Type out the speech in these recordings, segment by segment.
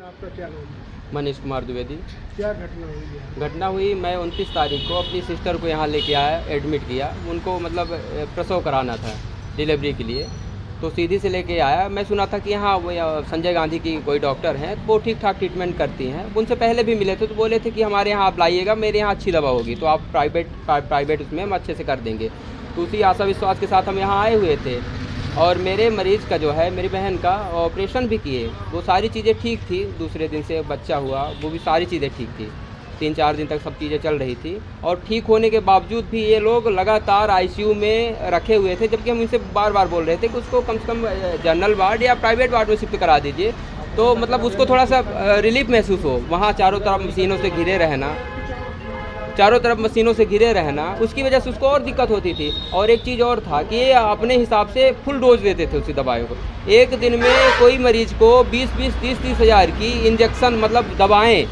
आपका क्या नाम है? मनीष कुमार द्विवेदी। क्या घटना हुई है? घटना हुई, मैं 29 तारीख को अपनी सिस्टर को यहाँ लेके आया, एडमिट किया। उनको मतलब प्रसव कराना था डिलीवरी के लिए, तो सीधी से लेके आया। मैं सुना था कि यहाँ वो संजय गांधी की कोई डॉक्टर हैं, वो ठीक ठाक ट्रीटमेंट करती हैं। उनसे पहले भी मिले थे तो बोले थे कि हमारे यहाँ आप लाइएगा, मेरे यहाँ अच्छी दवा होगी, तो आप प्राइवेट उसमें हम अच्छे से कर देंगे। तो उसी आशा विश्वास के साथ हम यहाँ आए हुए थे। और मेरे मरीज़ का जो है, मेरी बहन का ऑपरेशन भी किए, वो सारी चीज़ें ठीक थी। दूसरे दिन से बच्चा हुआ, वो भी सारी चीज़ें ठीक थी। 3-4 दिन तक सब चीज़ें चल रही थी, और ठीक होने के बावजूद भी ये लोग लगातार आईसीयू में रखे हुए थे। जबकि हम इनसे बार बार बोल रहे थे कि उसको कम से कम जनरल वार्ड या प्राइवेट वार्ड में शिफ्ट करा दीजिए, तो मतलब उसको थोड़ा सा रिलीफ महसूस हो। वहाँ चारों तरफ मशीनों से घिरे रहना, उसकी वजह से उसको और दिक्कत होती थी। और एक चीज़ और था कि ये अपने हिसाब से फुल डोज देते थे उसी दवाइयों को। एक दिन में कोई मरीज को 20-20, 30-30 हज़ार की इंजेक्शन मतलब दवाएं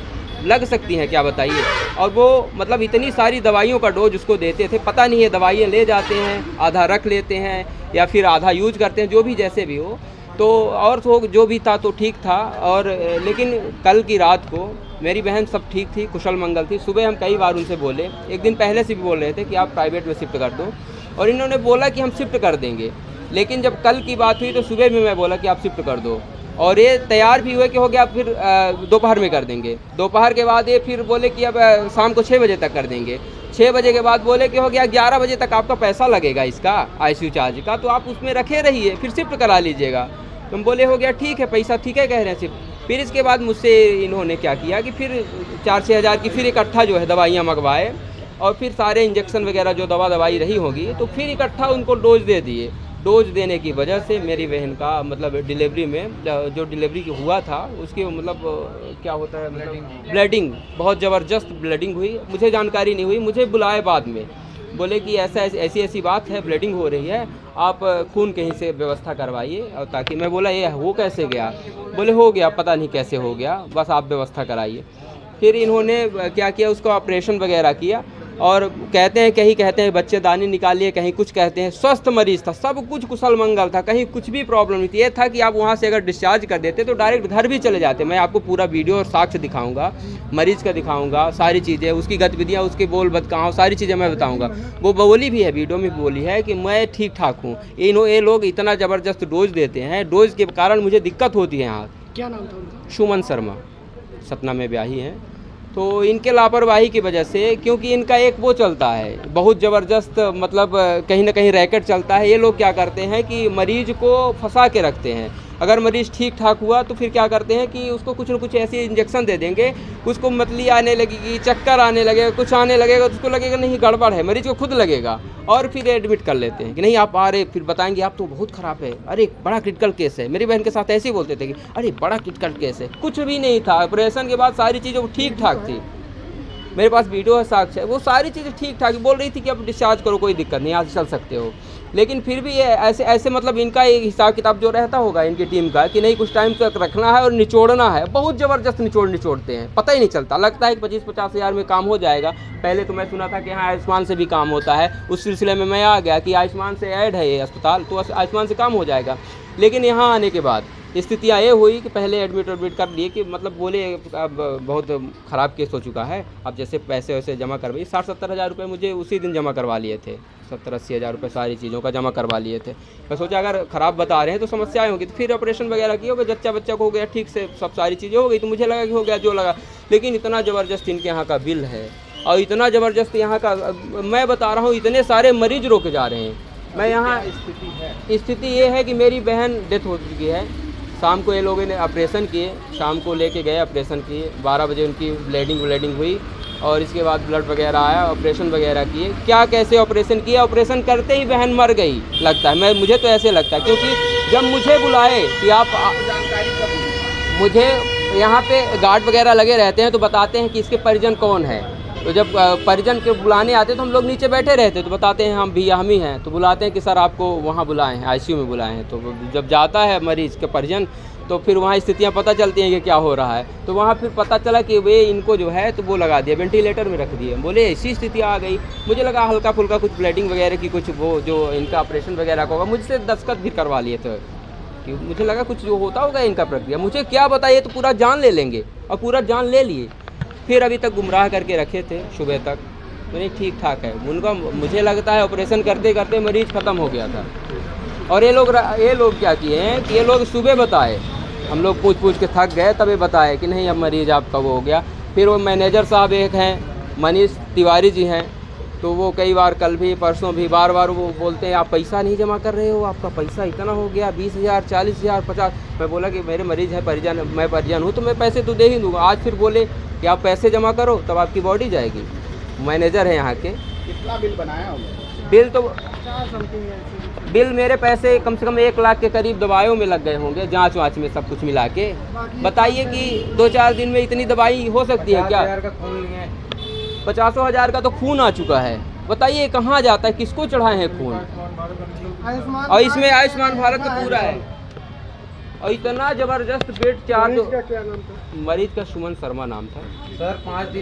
लग सकती हैं, क्या बताइए। और वो मतलब इतनी सारी दवाइयों का डोज उसको देते थे, पता नहीं है दवाइयाँ ले जाते हैं, आधा रख लेते हैं या फिर आधा यूज करते हैं, जो भी जैसे भी हो। तो और तो जो भी था तो ठीक था। और लेकिन कल की रात को मेरी बहन सब ठीक थी, कुशल मंगल थी। सुबह हम कई बार उनसे बोले, एक दिन पहले से भी बोल रहे थे कि आप प्राइवेट में शिफ्ट कर दो, और इन्होंने बोला कि हम शिफ्ट कर देंगे। लेकिन जब कल की बात हुई तो सुबह में मैं बोला कि आप शिफ्ट कर दो, और ये तैयार भी हुए कि हो गया, फिर दोपहर में कर देंगे। दोपहर के बाद ये फिर बोले कि अब शाम को 6 बजे तक कर देंगे। 6 बजे के बाद बोले कि हो गया 11 बजे तक आपका पैसा लगेगा इसका, आईसीयू चार्ज का, तो आप उसमें रखे रहिए, फिर शिफ्ट करा लीजिएगा। तुम बोले हो गया ठीक है, पैसा ठीक है कह रहे हैं शिफ्ट। फिर इसके बाद मुझसे इन्होंने क्या किया कि फिर 4-6 हज़ार की फिर इकट्ठा जो है दवाइयाँ मंगवाए, और फिर सारे इंजेक्शन वगैरह जो दवाई रही होगी, तो फिर इकट्ठा उनको डोज दे दिए। डोज देने की वजह से मेरी बहन का मतलब डिलीवरी में जो डिलीवरी हुआ था उसकी मतलब क्या होता है, मतलब ब्लीडिंग, बहुत ज़बरदस्त ब्लीडिंग हुई। मुझे जानकारी नहीं हुई, मुझे बुलाए बाद में, बोले कि ऐसी बात है, ब्लीडिंग हो रही है, आप खून कहीं से व्यवस्था करवाइए। और ताकि मैं बोला ये हो कैसे गया, बोले हो गया, पता नहीं कैसे हो गया, बस आप व्यवस्था कराइए। फिर इन्होंने क्या किया, उसका ऑपरेशन वगैरह किया, और कहते हैं बच्चेदानी निकालिए, कहीं कुछ कहते हैं। स्वस्थ मरीज़ था, सब कुछ कुशल मंगल था, कहीं कुछ भी प्रॉब्लम नहीं थी। ये था कि आप वहाँ से अगर डिस्चार्ज कर देते तो डायरेक्ट घर भी चले जाते। मैं आपको पूरा वीडियो और साक्ष्य दिखाऊंगा, मरीज़ का दिखाऊंगा, सारी चीज़ें, उसकी गतिविधियाँ, उसके बोल बदकाव, सारी चीज़ें मैं बताऊँगा। वो बोली भी है, वीडियो में बोली है कि मैं ठीक ठाक हूँ। ये लोग इतना ज़बरदस्त डोज देते हैं, डोज के कारण मुझे दिक्कत होती है यहाँ। क्या नाम था उनका? सुमन शर्मा, सतना में ब्याही हैं। तो इनके लापरवाही की वजह से, क्योंकि इनका एक वो चलता है बहुत ज़बरदस्त, मतलब कहीं ना कहीं रैकेट चलता है। ये लोग क्या करते हैं कि मरीज को फंसा के रखते हैं। अगर मरीज़ ठीक ठाक हुआ तो फिर क्या करते हैं कि उसको कुछ न कुछ ऐसे इंजेक्शन दे देंगे, उसको मतली आने लगेगी, चक्कर आने लगेगा, कुछ आने लगेगा, तो उसको लगेगा नहीं गड़बड़ है, मरीज को खुद लगेगा, और फिर एडमिट कर लेते हैं कि नहीं आप आ रहे, फिर बताएंगे आप तो बहुत ख़राब है, अरे बड़ा क्रिटिकल केस है। मेरी बहन के साथ ऐसे ही बोलते थे कि अरे बड़ा क्रिटिकल केस है। कुछ भी नहीं था, ऑपरेशन के बाद सारी चीज़ें ठीक ठाक थी। मेरे पास वीडियो है, साक्ष्य है, वो सारी चीज़ें ठीक ठाक बोल रही थी कि अब डिस्चार्ज करो, कोई दिक्कत नहीं, यहाँ से चल सकते हो। लेकिन फिर भी ये ऐसे मतलब इनका एक हिसाब किताब जो रहता होगा इनकी टीम का कि नहीं कुछ टाइम तक रखना है और निचोड़ना है। बहुत ज़बरदस्त निचोड़ते हैं, पता ही नहीं चलता, लगता है कि 25-50 हज़ार में काम हो जाएगा। पहले तो मैं सुना था कि यहाँ आयुष्मान से भी काम होता है, उस सिलसिले में मैं आ गया कि आयुष्मान से ऐड है ये अस्पताल, तो आयुष्मान से काम हो जाएगा। लेकिन यहाँ आने के बाद स्थितियाँ ये हुई कि पहले एडमिट कर लिए कि मतलब बोले अब बहुत ख़राब केस हो चुका है, अब जैसे पैसे वैसे जमा करवाइए। 60-70 हज़ार रुपये मुझे उसी दिन जमा करवा लिए थे, 70-80 हज़ार रुपये सारी चीज़ों का जमा करवा लिए थे। मैं सोचा अगर ख़राब बता रहे हैं तो समस्याएं होगी, तो फिर ऑपरेशन वगैरह किया होगा, बच्चा को हो गया ठीक से, सब सारी चीज़ें हो गई, तो मुझे लगा कि हो गया जो लगा। लेकिन इतना ज़बरदस्त इनके यहाँ का बिल है, और इतना ज़बरदस्त यहाँ का, मैं बता रहा हूँ, इतने सारे मरीज रोके जा रहे हैं। मैं यहाँ स्थिति ये है कि मेरी बहन डेथ हो चुकी है। शाम को ये लोगों ने ऑपरेशन किए, शाम को लेके गए, ऑपरेशन किए, 12 बजे उनकी ब्लीडिंग हुई, और इसके बाद ब्लड वगैरह आया, ऑपरेशन वगैरह किए। क्या कैसे ऑपरेशन किया, ऑपरेशन करते ही बहन मर गई लगता है, मुझे तो ऐसे लगता है। क्योंकि जब मुझे बुलाए कि आप मुझे यहाँ पे गार्ड वगैरह लगे रहते हैं, तो बताते हैं कि इसके परिजन कौन है। तो जब परिजन के बुलाने आते तो हम लोग नीचे बैठे रहते, तो बताते हैं हम ही हैं। तो बुलाते हैं कि सर आपको वहाँ बुलाए हैं, आईसीयू में बुलाए हैं। तो जब जाता है मरीज़ के परिजन, तो फिर वहाँ स्थितियाँ पता चलती हैं कि क्या हो रहा है। तो वहाँ फिर पता चला कि वे इनको जो है तो वो लगा दिया, वेंटिलेटर में रख दिए। बोले ऐसी स्थिति आ गई, मुझे लगा हल्का फुल्का कुछ ब्लीडिंग वगैरह की, कुछ वो जो इनका ऑपरेशन वगैरह का होगा। मुझसे दस्तखत भी करवा लिए थे कि मुझे लगा कुछ जो होता होगा इनका प्रक्रिया, मुझे क्या पता, ये तो पूरा जान ले लेंगे, और पूरा जान ले लिए। फिर अभी तक गुमराह करके रखे थे सुबह तक, मैंने ठीक ठाक है उनका। मुझे लगता है ऑपरेशन करते करते मरीज़ ख़त्म हो गया था। और ये लोग क्या किए हैं कि ये लोग सुबह बताए, हम लोग पूछ के थक गए, तब ये बताए कि नहीं अब मरीज़ आपका वो हो गया। फिर वो मैनेजर साहब एक हैं मनीष तिवारी जी हैं, तो वो कई बार, कल भी परसों भी, बार बार वो बोलते हैं आप पैसा नहीं जमा कर रहे हो, आपका पैसा इतना हो गया, 20,000, 40,000, 50। मैं बोला कि मेरे मरीज़ हैं, परिजन, मैं परिजन हूँ तो मैं पैसे तो दे ही दूँगा। आज फिर बोले कि आप पैसे जमा करो तब आपकी बॉडी जाएगी। मैनेजर है यहाँ के। कितना बिल बनाया होगा? बिल तो समथिंग ऐसे। बिल मेरे पैसे कम से कम 1 लाख के करीब दवाइयों में लग गए होंगे, जांच वाँच में सब कुछ मिला के। बताइए कि 2-4 दिन में इतनी दवाई हो सकती है क्या? 50,000 का खून लिए हैं। 50,000 का तो खून आ चुका है। बताइए कहाँ जाता है, किसको चढ़ाए हैं खून? और इसमें आयुष्मान भारत का पूरा है, और इतना ज़बरदस्त बेड चार्ज। मरीज का क्या नाम था? मरीज का सुमन शर्मा नाम था। सर 5 दिन